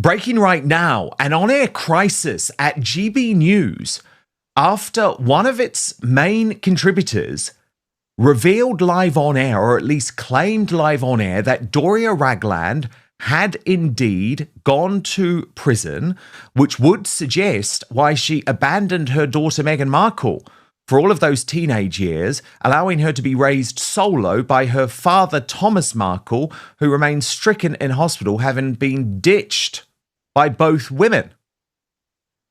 Breaking right now, an on-air crisis at GB News after one of its main contributors revealed live on air, or at least claimed live on air, that Doria Ragland had indeed gone to prison, which would suggest why she abandoned her daughter Meghan Markle for all of those teenage years, allowing her to be raised solo by her father Thomas Markle, who remains stricken in hospital, having been ditched by both women.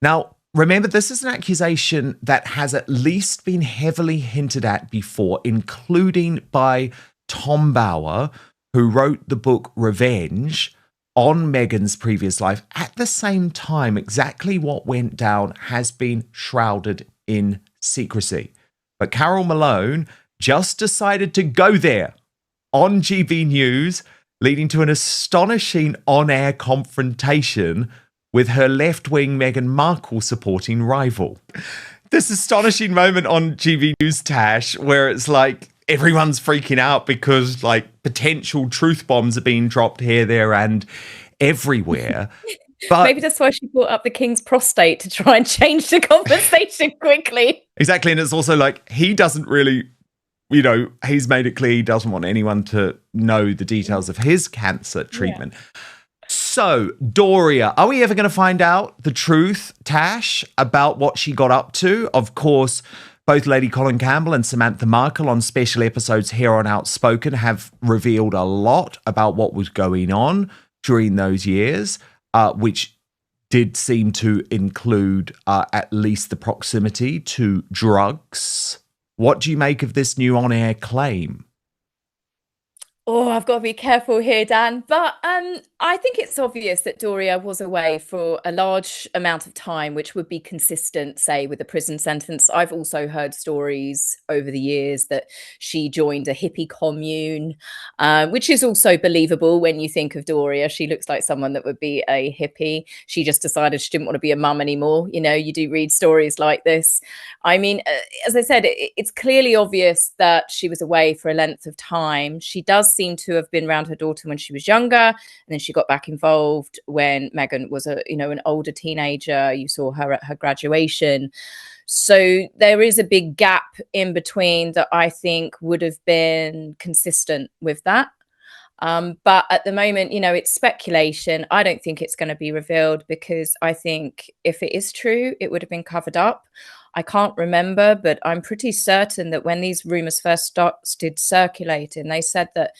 Now, remember, this is an accusation that has at least been heavily hinted at before, including by Tom Bower, who wrote the book Revenge on Meghan's previous life. At the same time, exactly what went down has been shrouded in secrecy. But Carol Malone just decided to go there on GB News, leading to an astonishing on-air confrontation with her left-wing Meghan Markle supporting rival. This astonishing moment on GB News, Tash, where it's like everyone's freaking out because like potential truth bombs are being dropped here, there, and everywhere. But maybe that's why she brought up the king's prostate, to try and change the conversation quickly. Exactly. And it's also like he doesn't really, he's made it clear he doesn't want anyone to know the details of his cancer treatment. Yeah. So, Doria, are we ever going to find out the truth, Tash, about what she got up to? Of course, both Lady Colin Campbell and Samantha Markle on special episodes here on Outspoken have revealed a lot about what was going on during those years, which did seem to include at least the proximity to drugs. What do you make of this new on-air claim? Oh, I've got to be careful here, Dan. But I think it's obvious that Doria was away for a large amount of time, which would be consistent, say, with a prison sentence. I've also heard stories over the years that she joined a hippie commune, which is also believable when you think of Doria. She looks like someone that would be a hippie. She just decided she didn't want to be a mum anymore. You do read stories like this. I mean, as I said, it's clearly obvious that she was away for a length of time. She does seem to have been around her daughter when she was younger, and then she got back involved when Meghan was an older teenager. You saw her at her graduation. So there is a big gap in between that I think would have been consistent with that. But at the moment, it's speculation. I don't think it's going to be revealed, because I think if it is true, it would have been covered up. I can't remember, but I'm pretty certain that when these rumors first started circulating, they said that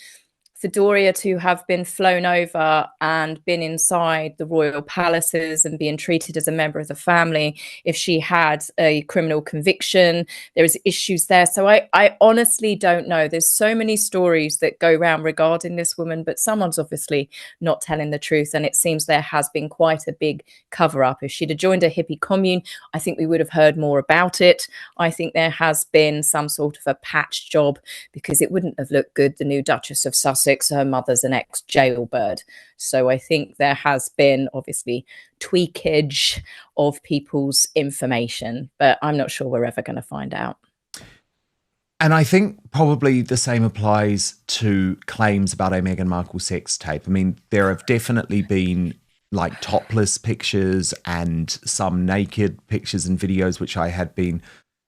for Doria to have been flown over and been inside the royal palaces and being treated as a member of the family, if she had a criminal conviction, there is issues there. So I honestly don't know. There's so many stories that go around regarding this woman, but someone's obviously not telling the truth. And it seems there has been quite a big cover up. If she'd have joined a hippie commune, I think we would have heard more about it. I think there has been some sort of a patch job, because it wouldn't have looked good. The new Duchess of Sussex, her mother's an ex-jailbird. So I think there has been obviously tweakage of people's information, but I'm not sure we're ever going to find out. And I think probably the same applies to claims about a Meghan Markle sex tape. I mean, there have definitely been like topless pictures and some naked pictures and videos, which I had been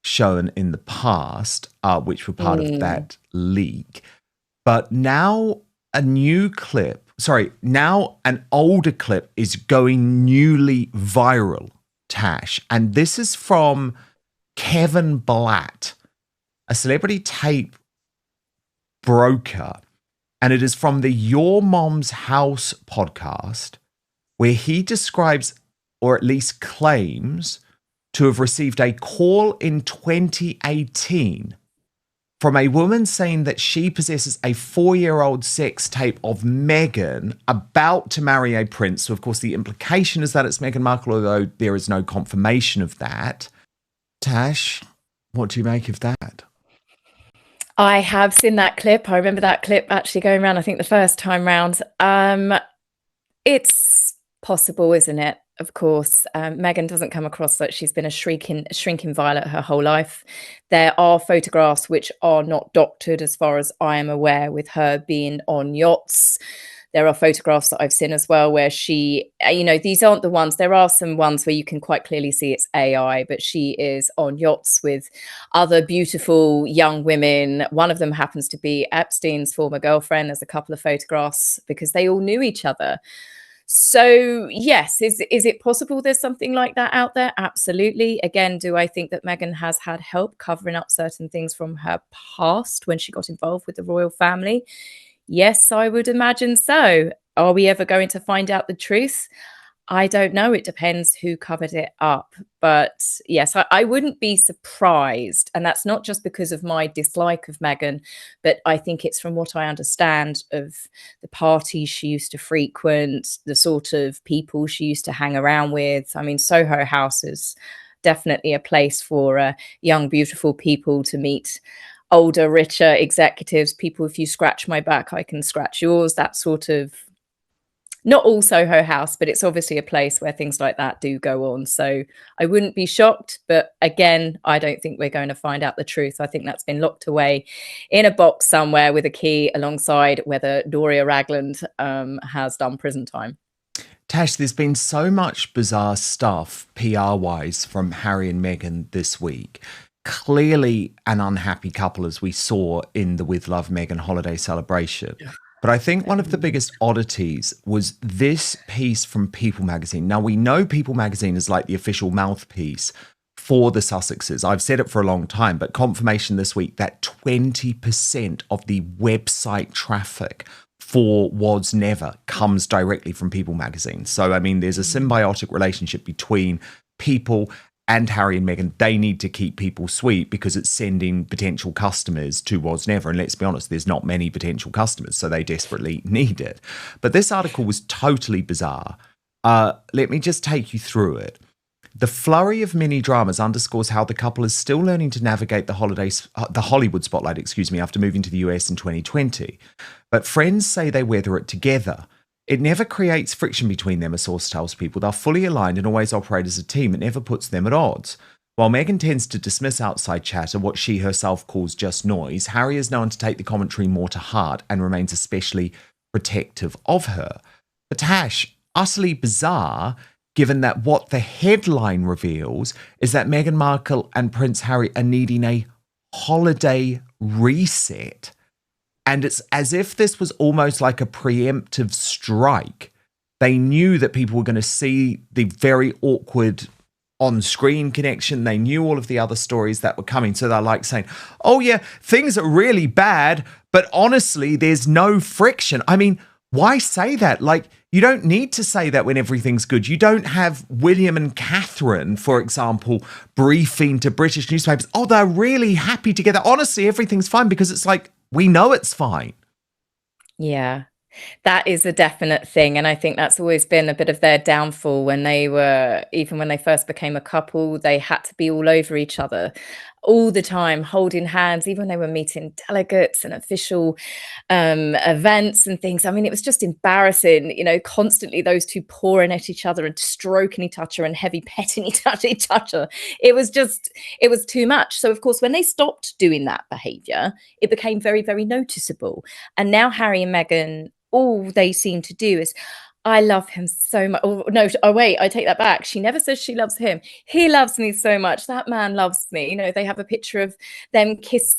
shown in the past, which were part of that leak. But now an older clip is going newly viral, Tash. And this is from Kevin Blatt, a celebrity tape broker. And it is from the Your Mom's House podcast, where he describes, or at least claims, to have received a call in 2018 from a woman saying that she possesses a 4-year-old sex tape of Meghan about to marry a prince. So, of course, the implication is that it's Meghan Markle, although there is no confirmation of that. Tash, what do you make of that? I have seen that clip. I remember that clip actually going around, I think, the first time round. It's possible, isn't it? Of course, Meghan doesn't come across like she's been a shrinking violet her whole life. There are photographs which are not doctored, as far as I am aware, with her being on yachts. There are photographs that I've seen as well where she, these aren't the ones, there are some ones where you can quite clearly see it's AI, but she is on yachts with other beautiful young women. One of them happens to be Epstein's former girlfriend. There's a couple of photographs because they all knew each other. So yes, is it possible there's something like that out there? Absolutely. Again, do I think that Meghan has had help covering up certain things from her past when she got involved with the royal family? Yes, I would imagine so. Are we ever going to find out the truth? I don't know. It depends who covered it up. But yes, I wouldn't be surprised. And that's not just because of my dislike of Meghan, but I think it's from what I understand of the parties she used to frequent, the sort of people she used to hang around with. I mean, Soho House is definitely a place for young, beautiful people to meet older, richer executives. People, if you scratch my back, I can scratch yours. That sort of, not all Soho House, but it's obviously a place where things like that do go on. So I wouldn't be shocked. But again, I don't think we're going to find out the truth. I think that's been locked away in a box somewhere with a key alongside whether Doria Ragland has done prison time. Tash, there's been so much bizarre stuff PR-wise from Harry and Meghan this week. Clearly an unhappy couple, as we saw in the With Love Meghan holiday celebration. Yeah. But I think one of the biggest oddities was this piece from People magazine. Now, we know People magazine is like the official mouthpiece for the Sussexes. I've said it for a long time, but confirmation this week that 20% of the website traffic for Was Never comes directly from People magazine. So, I mean, there's a symbiotic relationship between People and Harry and Meghan. They need to keep People sweet because it's sending potential customers to Was Never. And let's be honest, there's not many potential customers, so they desperately need it. But this article was totally bizarre. Let me just take you through it. The flurry of mini dramas underscores how the couple is still learning to navigate the Hollywood spotlight, after moving to the US in 2020. But friends say they weather it together. It never creates friction between them, a source tells People. They're fully aligned and always operate as a team. It never puts them at odds. While Meghan tends to dismiss outside chatter, what she herself calls just noise, Harry is known to take the commentary more to heart and remains especially protective of her. But Tash, utterly bizarre, given that what the headline reveals is that Meghan Markle and Prince Harry are needing a holiday reset. And it's as if this was almost like a preemptive strike. They knew that people were going to see the very awkward on-screen connection. They knew all of the other stories that were coming. So they're like saying, oh yeah, things are really bad, but honestly, there's no friction. I mean, why say that? Like, you don't need to say that when everything's good. You don't have William and Catherine, for example, briefing to British newspapers. Oh, they're really happy together. Honestly, everything's fine, because it's like, we know it's fine. Yeah, that is a definite thing. And I think that's always been a bit of their downfall. When even when they first became a couple, they had to be all over each other all the time, holding hands, even when they were meeting delegates and official events and things. I mean, it was just embarrassing, constantly those two pouring at each other and stroking each other and heavy petting each other. It was too much. So, of course, when they stopped doing that behavior, it became very, very noticeable. And now Harry and Meghan, all they seem to do is, I love him so much. Oh, no, wait, I take that back. She never says she loves him. He loves me so much. That man loves me. They have a picture of them kissing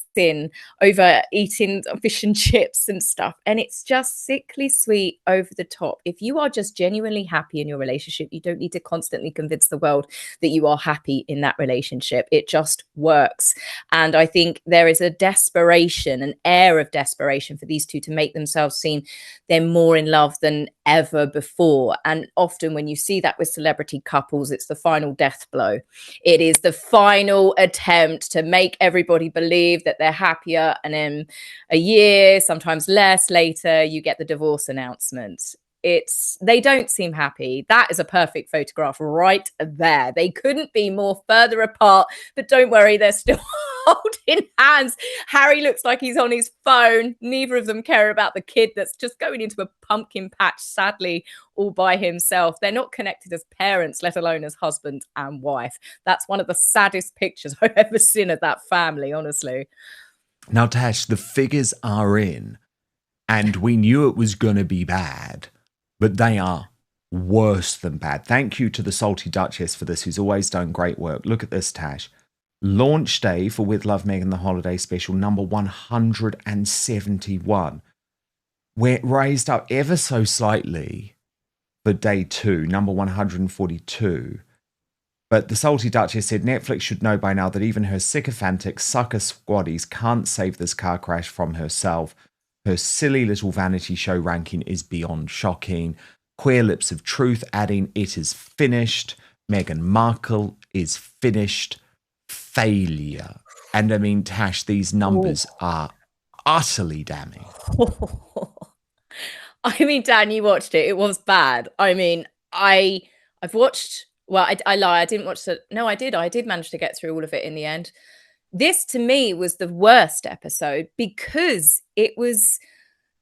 over eating fish and chips and stuff. And it's just sickly sweet, over the top. If you are just genuinely happy in your relationship, you don't need to constantly convince the world that you are happy in that relationship. It just works. And I think there is a desperation, an air of desperation for these two to make themselves seem they're more in love than ever before. And often when you see that with celebrity couples, it's the final death blow. It is the final attempt to make everybody believe that they're happier, and then a year, sometimes less later, you get the divorce announcement. They don't seem happy. That is a perfect photograph right there. They couldn't be more further apart, but don't worry, they're still holding hands. Harry looks like he's on his phone. Neither of them care about the kid that's just going into a pumpkin patch, sadly, all by himself. They're not connected as parents, let alone as husband and wife. That's one of the saddest pictures I've ever seen of that family, honestly. Now, Tash, the figures are in. and we knew it was going to be bad, but they are worse than bad. Thank you to the Salty Duchess for this, who's always done great work. Look at this, Tash. Launch day for With Love, Meghan, the holiday special, number 171. We're raised up ever so slightly for day 2, number 142. But the Salty Duchess said Netflix should know by now that even her sycophantic sucker squaddies can't save this car crash from herself. Her silly little vanity show ranking is beyond shocking. Queer Lips of Truth adding it is finished. Meghan Markle is finished. Failure. And I mean, Tash, these numbers are utterly damning. I mean, Dan, you watched it. It was bad. I mean, I've watched. Well, I lie. I didn't watch the. No, I did. I did manage to get through all of it in the end. This to me was the worst episode because it was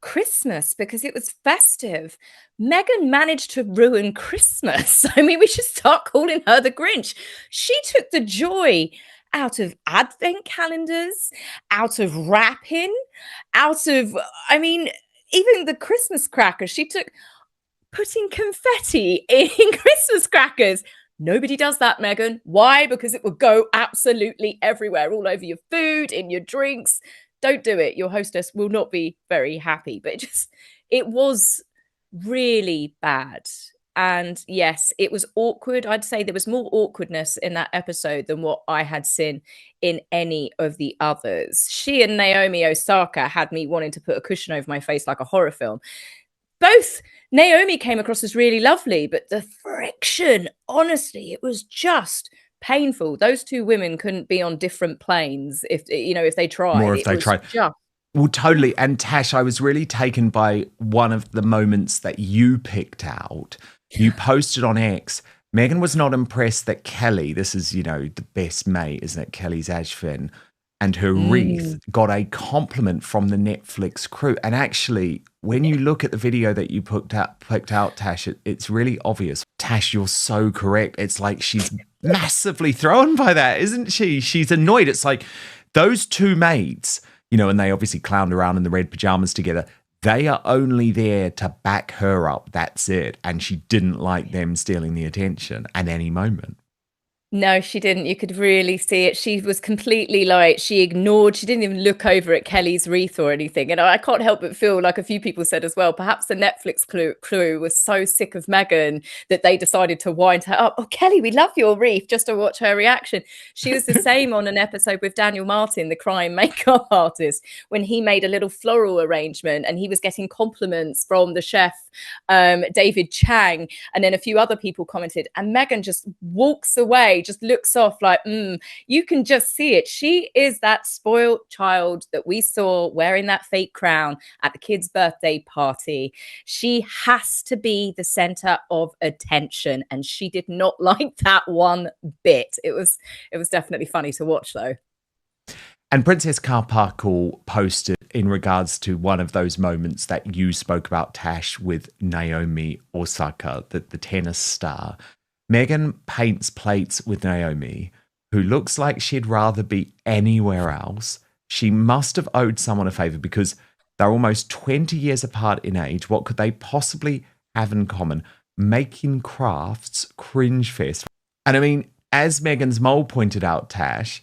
Christmas, because it was festive. Meghan managed to ruin Christmas. I mean, we should start calling her the Grinch. She took the joy out of advent calendars, out of wrapping, out of, I mean, even the Christmas crackers. She took putting confetti in Christmas crackers. Nobody does that, Meghan. Why? Because it would go absolutely everywhere, all over your food, in your drinks. Don't do it. Your hostess will not be very happy. But it was really bad. And yes, it was awkward. I'd say there was more awkwardness in that episode than what I had seen in any of the others. She and Naomi Osaka had me wanting to put a cushion over my face like a horror film. Both Naomi came across as really lovely, but the friction, honestly, it was just painful. Those two women couldn't be on different planes if they tried. More if they tried. Well, totally. And Tash, I was really taken by one of the moments that you picked out. You posted on X. Meghan was not impressed that Kelly, this is, the best mate, isn't it? Kelly's Ashvin, and her wreath got a compliment from the Netflix crew. And actually, when you look at the video that you picked out, Tash, it's really obvious. Tash, you're so correct. It's like she's massively thrown by that, isn't she? She's annoyed. It's like those two mates, and they obviously clowned around in the red pajamas together. They are only there to back her up. That's it. And she didn't like them stealing the attention at any moment. No, she didn't. You could really see it. She was completely she ignored, she didn't even look over at Kelly's wreath or anything. And I can't help but feel like a few people said as well, perhaps the Netflix crew was so sick of Meghan that they decided to wind her up. Oh, Kelly, we love your wreath, just to watch her reaction. She was the same on an episode with Daniel Martin, the crime makeup artist, when he made a little floral arrangement and he was getting compliments from the chef, David Chang, and then a few other people commented. And Meghan just walks away, just looks off like, you can just see it. She is that spoiled child that we saw wearing that fake crown at the kid's birthday party. She has to be the center of attention, and she did not like that one bit. It was definitely funny to watch, though. And Princess Carparkle posted in regards to one of those moments that you spoke about, Tash, with Naomi Osaka, the tennis star. Meghan paints plates with Naomi, who looks like she'd rather be anywhere else. She must have owed someone a favor because they're almost 20 years apart in age. What could they possibly have in common? Making crafts cringe fest. And I mean, as Meghan's mole pointed out, Tash,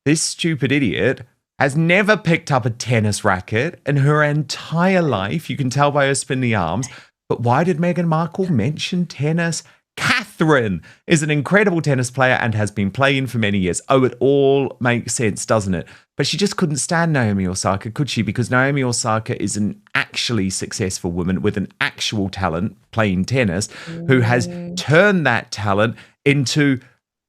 this stupid idiot has never picked up a tennis racket in her entire life. You can tell by her spindly arms. But why did Meghan Markle mention tennis? Catherine is an incredible tennis player and has been playing for many years. Oh, it all makes sense, doesn't it? But she just couldn't stand Naomi Osaka, could she? Because Naomi Osaka is an actually successful woman with an actual talent playing tennis who has turned that talent into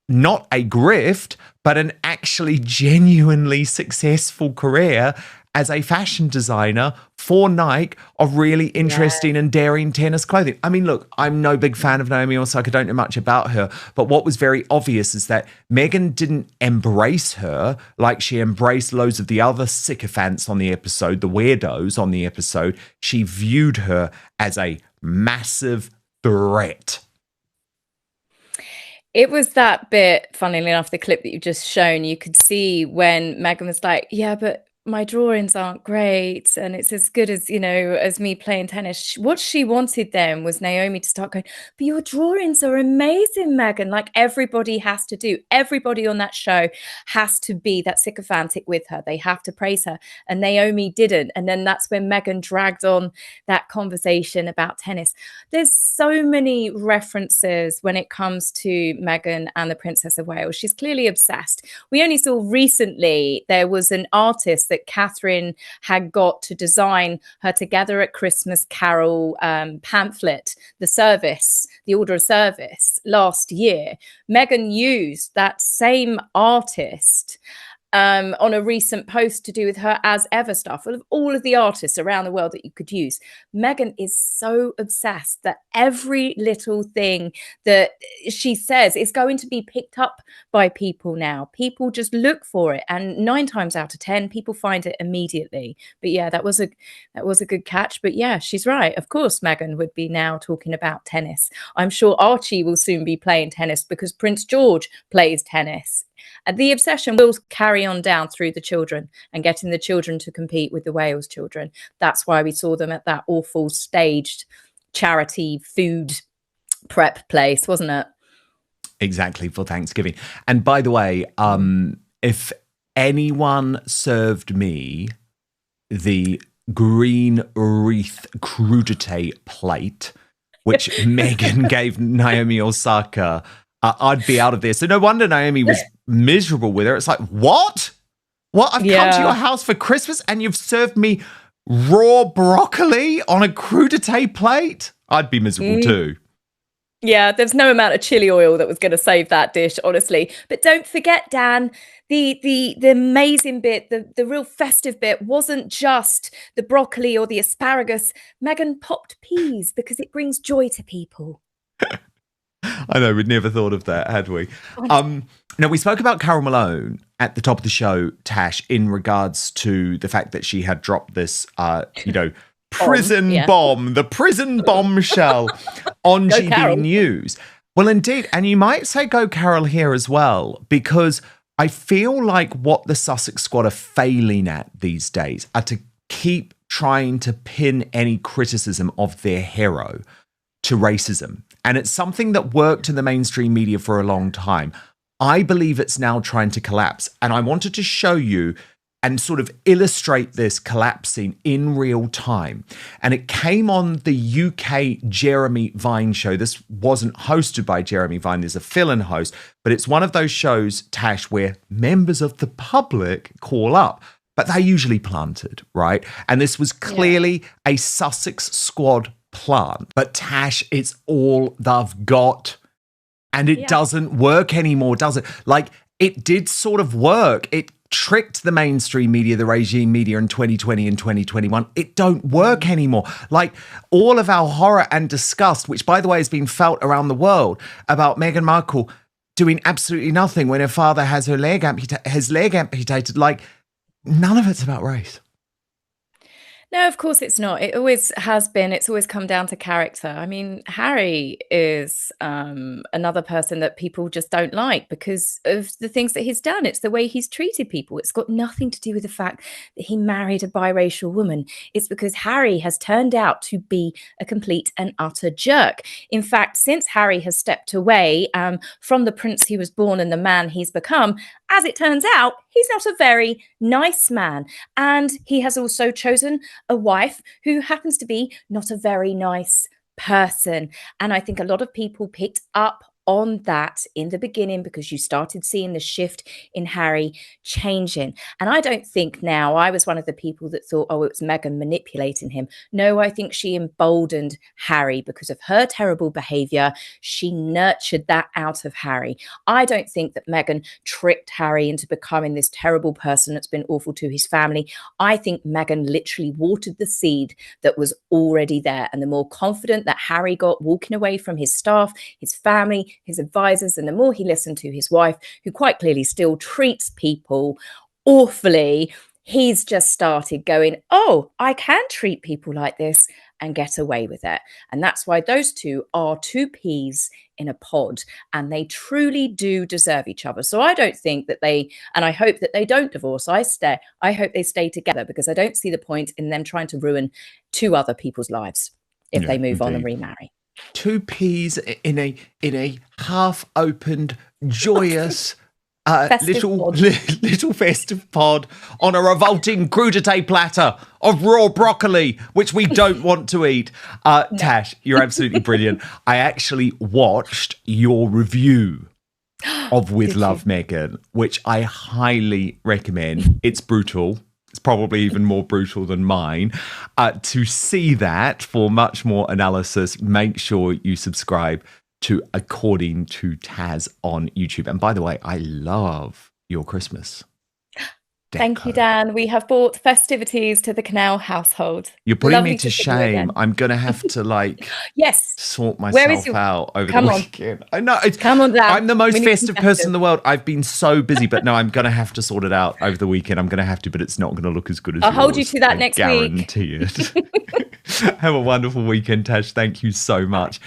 not a grift, but an actually genuinely successful career as a fashion designer for Nike of really interesting and daring tennis clothing. I mean, look, I'm no big fan of Naomi Osaka. I don't know much about her. But what was very obvious is that Meghan didn't embrace her like she embraced loads of the other sycophants on the episode, the weirdos on the episode. She viewed her as a massive threat. It was that bit, funnily enough, the clip that you've just shown, you could see when Meghan was like, yeah, but my drawings aren't great and it's as good as, as me playing tennis. What she wanted then was Naomi to start going, but your drawings are amazing, Meghan. Like everybody has to do, everybody on that show has to be that sycophantic with her. They have to praise her. And Naomi didn't. And then that's when Meghan dragged on that conversation about tennis. There's so many references when it comes to Meghan and the Princess of Wales. She's clearly obsessed. We only saw recently there was an artist that Catherine had got to design her Together at Christmas Carol pamphlet, the order of service last year. Meghan used that same artist on a recent post to do with her As Ever stuff, of all of the artists around the world that you could use. Meghan is so obsessed that every little thing that she says is going to be picked up by people now. People just look for it, and 9 times out of 10, people find it immediately. But yeah, that was a good catch. But yeah, she's right. Of course, Meghan would be now talking about tennis. I'm sure Archie will soon be playing tennis because Prince George plays tennis. And the obsession will carry on down through the children and getting the children to compete with the Wales children. That's why we saw them at that awful staged charity food prep place, wasn't it? Exactly, for Thanksgiving. And by the way, if anyone served me the green wreath crudité plate, which Meghan gave Naomi Osaka, I'd be out of there. So no wonder Naomi was miserable with her. It's like, what? I've come to your house for Christmas and you've served me raw broccoli on a crudité plate? I'd be miserable too. Yeah, there's no amount of chili oil that was going to save that dish, honestly. But don't forget, Dan, the amazing bit, the real festive bit wasn't just the broccoli or the asparagus. Meghan popped peas because it brings joy to people. I know, we'd never thought of that, had we? Now, we spoke about Carol Malone at the top of the show, Tash, in regards to the fact that she had dropped this, prison bomb, the prison bombshell on GB Carol. News. Well, indeed. And you might say go Carol here as well, because I feel like what the Sussex squad are failing at these days are to keep trying to pin any criticism of their hero to racism. And it's something that worked in the mainstream media for a long time. I believe it's now trying to collapse. And I wanted to show you and sort of illustrate this collapsing in real time. And it came on the UK Jeremy Vine show. This wasn't hosted by Jeremy Vine. There's a fill-in host. But it's one of those shows, Tash, where members of the public call up. But they're usually planted, right? And this was clearly a Sussex squad plant. But Tash, it's all they've got. And it doesn't work anymore, does it? Like, it did sort of work. It tricked the mainstream media, the regime media in 2020 and 2021. It don't work anymore. Like, all of our horror and disgust, which, by the way, has been felt around the world about Meghan Markle doing absolutely nothing when her father has his leg amputated. Like, none of it's about race. No, of course it's not. It always has been. It's always come down to character. I mean, Harry is another person that people just don't like because of the things that he's done. It's the way he's treated people. It's got nothing to do with the fact that he married a biracial woman. It's because Harry has turned out to be a complete and utter jerk. In fact, since Harry has stepped away from the prince he was born and the man he's become, as it turns out, he's not a very nice man. And he has also chosen a wife who happens to be not a very nice person. And I think a lot of people picked up on that in the beginning because you started seeing the shift in Harry changing. And I don't think now, I was one of the people that thought, oh, it was Meghan manipulating him. No, I think she emboldened Harry because of her terrible behavior. She nurtured that out of Harry. I don't think that Meghan tricked Harry into becoming this terrible person that's been awful to his family. I think Meghan literally watered the seed that was already there. And the more confident that Harry got walking away from his staff, his family, his advisors, and the more he listened to his wife, who quite clearly still treats people awfully, he's just started going, oh, I can treat people like this and get away with it. And that's why those two are two peas in a pod, and they truly do deserve each other. So I don't think that and I hope that they don't divorce. I hope they stay together, because I don't see the point in them trying to ruin two other people's lives if they move on and remarry. Two peas in a half-opened, joyous little festive pod on a revolting crudité platter of raw broccoli, which we don't want to eat. No. Tash, you're absolutely brilliant. I actually watched your review of With Love, Meghan, which I highly recommend. It's brutal. It's probably even more brutal than mine. To see that for much more analysis, make sure you subscribe to According to Taz on YouTube. And by the way, I love your Christmas deco. Thank you, Dan. We have brought festivities to the Canal household. You're putting me to shame. I'm going to have to yes, sort myself out over the weekend. I know. Come on, Dan. I'm the most festive person in the world. I've been so busy, but no, I'm going to have to sort it out over the weekend. I'm going to have to, but it's not going to look as good as I'll yours. hold you to that next week. Guarantee it. Have a wonderful weekend, Tash. Thank you so much.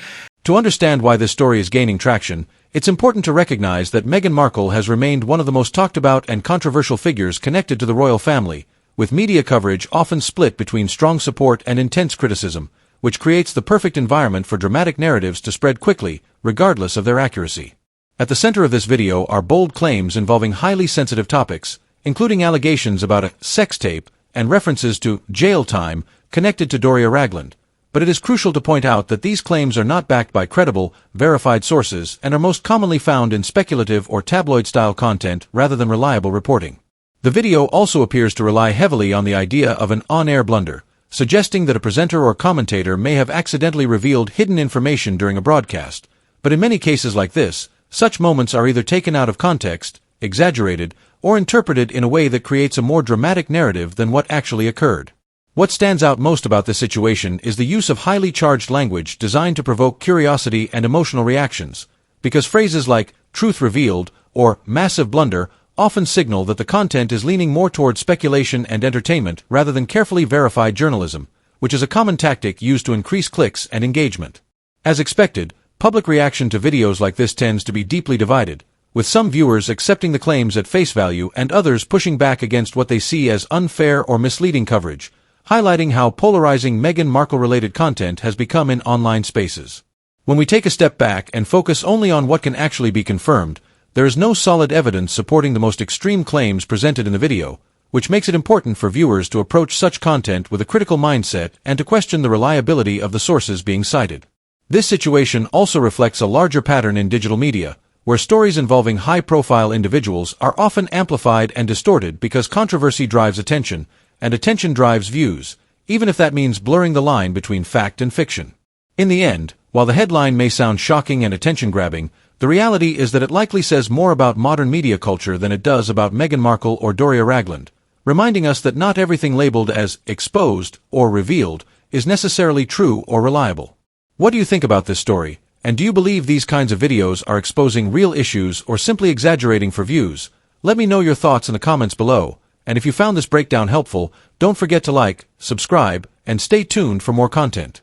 To understand why this story is gaining traction, it's important to recognize that Meghan Markle has remained one of the most talked about and controversial figures connected to the royal family, with media coverage often split between strong support and intense criticism, which creates the perfect environment for dramatic narratives to spread quickly, regardless of their accuracy. At the center of this video are bold claims involving highly sensitive topics, including allegations about a sex tape and references to jail time connected to Doria Ragland. But it is crucial to point out that these claims are not backed by credible, verified sources and are most commonly found in speculative or tabloid-style content rather than reliable reporting. The video also appears to rely heavily on the idea of an on-air blunder, suggesting that a presenter or commentator may have accidentally revealed hidden information during a broadcast. But in many cases like this, such moments are either taken out of context, exaggerated, or interpreted in a way that creates a more dramatic narrative than what actually occurred. What stands out most about this situation is the use of highly charged language designed to provoke curiosity and emotional reactions, because phrases like truth revealed or massive blunder often signal that the content is leaning more towards speculation and entertainment rather than carefully verified journalism, which is a common tactic used to increase clicks and engagement. As expected, public reaction to videos like this tends to be deeply divided, with some viewers accepting the claims at face value and others pushing back against what they see as unfair or misleading coverage, highlighting how polarizing Meghan Markle-related content has become in online spaces. When we take a step back and focus only on what can actually be confirmed, there is no solid evidence supporting the most extreme claims presented in the video, which makes it important for viewers to approach such content with a critical mindset and to question the reliability of the sources being cited. This situation also reflects a larger pattern in digital media, where stories involving high-profile individuals are often amplified and distorted because controversy drives attention, and attention drives views, even if that means blurring the line between fact and fiction. In the end, while the headline may sound shocking and attention-grabbing, the reality is that it likely says more about modern media culture than it does about Meghan Markle or Doria Ragland, reminding us that not everything labeled as exposed or revealed is necessarily true or reliable. What do you think about this story, and do you believe these kinds of videos are exposing real issues or simply exaggerating for views? Let me know your thoughts in the comments below. And if you found this breakdown helpful, don't forget to like, subscribe, and stay tuned for more content.